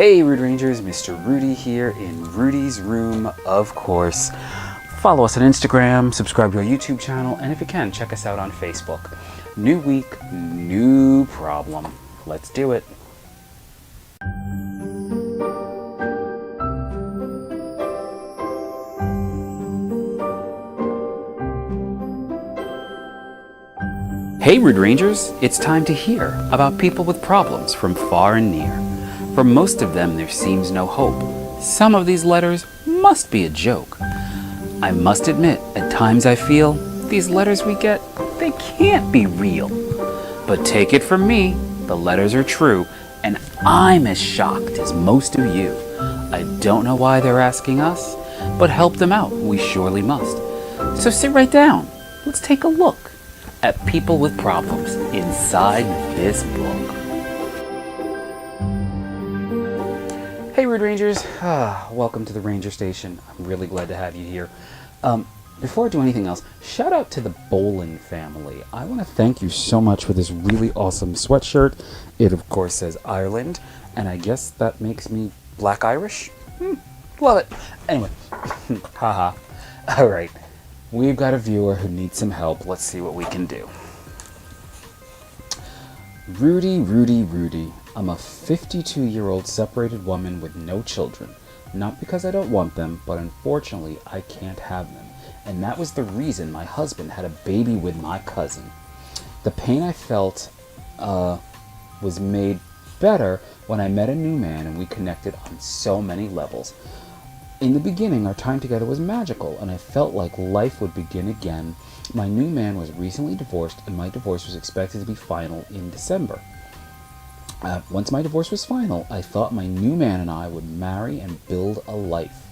Hey Rude Rangers, Mr. Rudy here in Rudy's room, of course. Follow us on Instagram, subscribe to our YouTube channel, and if you can, check us out on Facebook. New week, new problem. Let's do it. Hey Rude Rangers, it's time to hear about people with problems from far and near. For most of them, there seems no hope. Some of these letters must be a joke. I must admit, at times I feel these letters we get, they can't be real. But take it from me, the letters are true, and I'm as shocked as most of you. I don't know why they're asking us, but help them out, we surely must. So sit right down. Let's take a look at people with problems inside this book. Hey Rude Rangers, welcome to the Ranger Station. I'm really glad to have you here. Before I do anything else, shout out to the Bolin family. I want to thank you so much for this really awesome sweatshirt. It of course says Ireland, and I guess that makes me Black Irish. Love it. Anyway, haha. Alright, we've got a viewer who needs some help. Let's see what we can do. Rudy. I'm a 52-year-old separated woman with no children. Not because I don't want them, but unfortunately I can't have them. And that was the reason my husband had a baby with my cousin. The pain I felt was made better when I met a new man and we connected on so many levels. In the beginning, our time together was magical, and I felt like life would begin again. My new man was recently divorced, and my divorce was expected to be final in December. Once my divorce was final, I thought my new man and I would marry and build a life.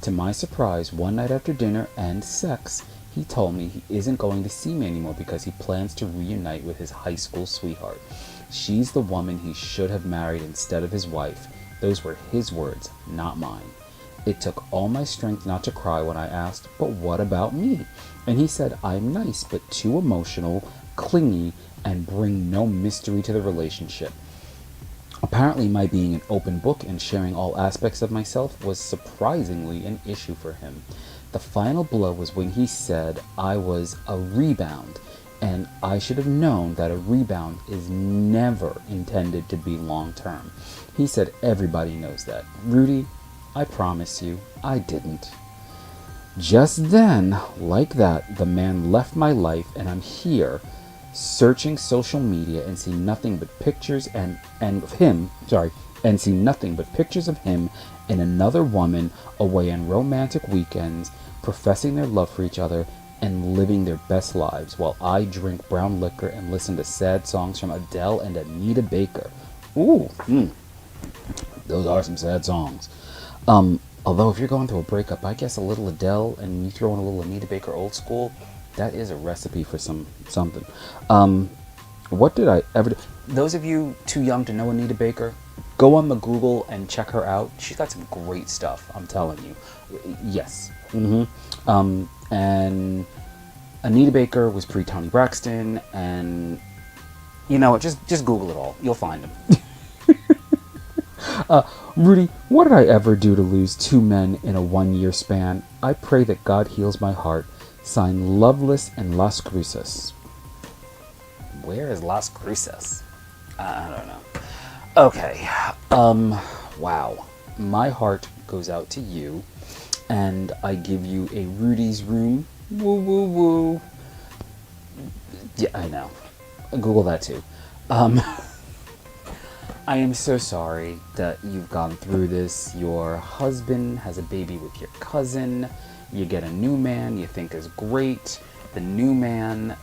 To my surprise, one night after dinner and sex, he told me he isn't going to see me anymore because he plans to reunite with his high school sweetheart. She's the woman he should have married instead of his wife. Those were his words, not mine. It took all my strength not to cry when I asked, "But what about me?" And he said, "I'm nice, but too emotional, clingy, and bring no mystery to the relationship." Apparently, my being an open book and sharing all aspects of myself was surprisingly an issue for him. The final blow was when he said I was a rebound, and I should have known that a rebound is never intended to be long-term. He said everybody knows that. Rudy, I promise you, I didn't. Just then, like that, the man left my life, and I'm here, searching social media and see nothing but pictures see nothing but pictures of him and another woman away on romantic weekends, professing their love for each other and living their best lives, while I drink brown liquor and listen to sad songs from Adele and Anita Baker. Ooh, those are some sad songs. Although if you're going through a breakup, I guess a little Adele and you throw in a little Anita Baker old school, that is a recipe for something. What did I ever do? Those of you too young to know Anita Baker, go on the Google and check her out. She's got some great stuff, I'm telling you. Yes. And Anita Baker was pre-Toni Braxton, and you know what, just Google it all. You'll find them. Rudy, what did I ever do to lose two men in a 1-year span? I pray that God heals my heart. Signed, Loveless and Las Cruces. Where is Las Cruces? I don't know. Okay. Wow. My heart goes out to you, and I give you a Rudy's room. Woo, woo, woo. Yeah, I know. Google that too. I am so sorry that you've gone through this. Your husband has a baby with your cousin. You get a new man you think is great. The new man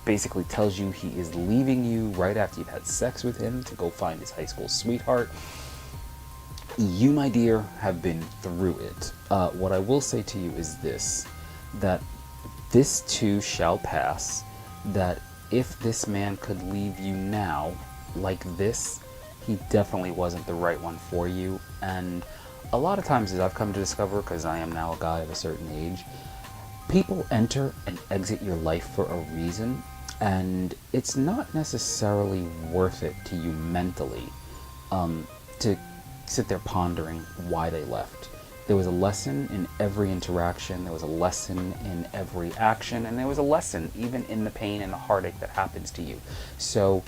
basically tells you he is leaving you right after you've had sex with him to go find his high school sweetheart. You, my dear, have been through it. What I will say to you is this, that this too shall pass, that if this man could leave you now like this, he definitely wasn't the right one for you. And a lot of times, as I've come to discover, because I am now a guy of a certain age, people enter and exit your life for a reason, and it's not necessarily worth it to you mentally to sit there pondering why they left. There was a lesson in every interaction, there was a lesson in every action, and there was a lesson even in the pain and the heartache that happens to you. So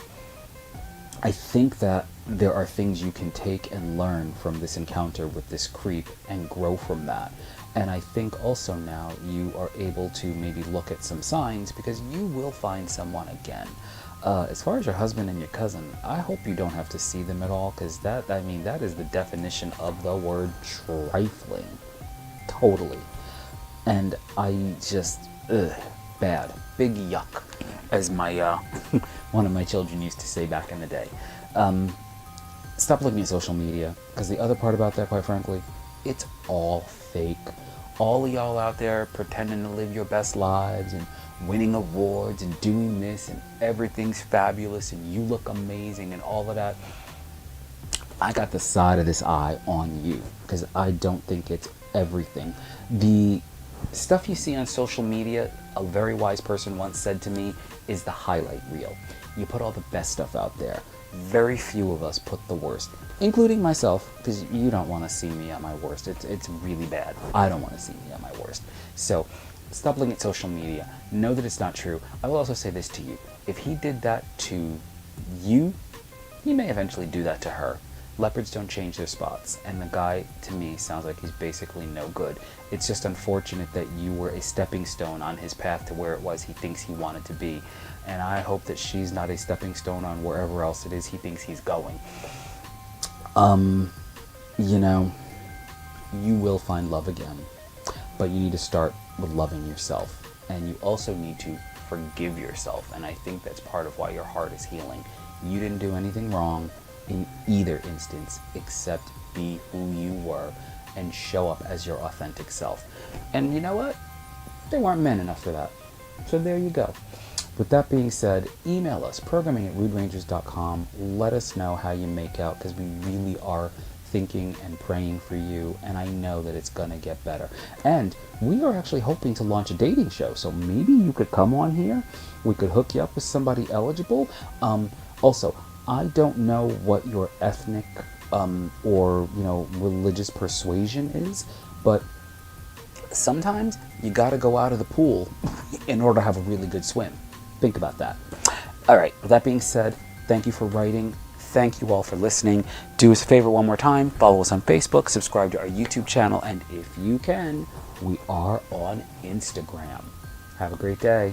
I think that there are things you can take and learn from this encounter with this creep and grow from that. And I think also now you are able to maybe look at some signs, because you will find someone again. As far as your husband and your cousin, I hope you don't have to see them at all, because that is the definition of the word trifling. Totally. And I just, bad. Big yuck, as my one of my children used to say back in the day. Stop looking at social media, because the other part about that, quite frankly, it's all fake. All of y'all out there pretending to live your best lives and winning awards and doing this and everything's fabulous and you look amazing and all of that. I got the side of this eye on you, because I don't think it's everything. The stuff you see on social media, a very wise person once said to me, is the highlight reel. You put all the best stuff out there. Very few of us put the worst, including myself, because you don't want to see me at my worst. It's really bad. I don't want to see me at my worst. So stop looking at social media. Know that it's not true. I will also say this to you. If he did that to you, he may eventually do that to her. Leopards don't change their spots, and the guy, to me, sounds like he's basically no good. It's just unfortunate that you were a stepping stone on his path to where it was he thinks he wanted to be. And I hope that she's not a stepping stone on wherever else it is he thinks he's going. You know, you will find love again, but you need to start with loving yourself. And you also need to forgive yourself. And I think that's part of why your heart is healing. You didn't do anything wrong in either instance, except be who you were and show up as your authentic self. And you know what? They weren't men enough for that. So there you go. With that being said, email us, programming@ruderangers.com. Let us know how you make out, because we really are thinking and praying for you, and I know that it's going to get better. And we are actually hoping to launch a dating show, so maybe you could come on here. We could hook you up with somebody eligible. Also, I don't know what your ethnic or religious persuasion is, but sometimes you got to go out of the pool in order to have a really good swim. Think about that. All right, with that being said, thank you for writing. Thank you all for listening. Do us a favor one more time. Follow us on Facebook, subscribe to our YouTube channel, and if you can, we are on Instagram. Have a great day.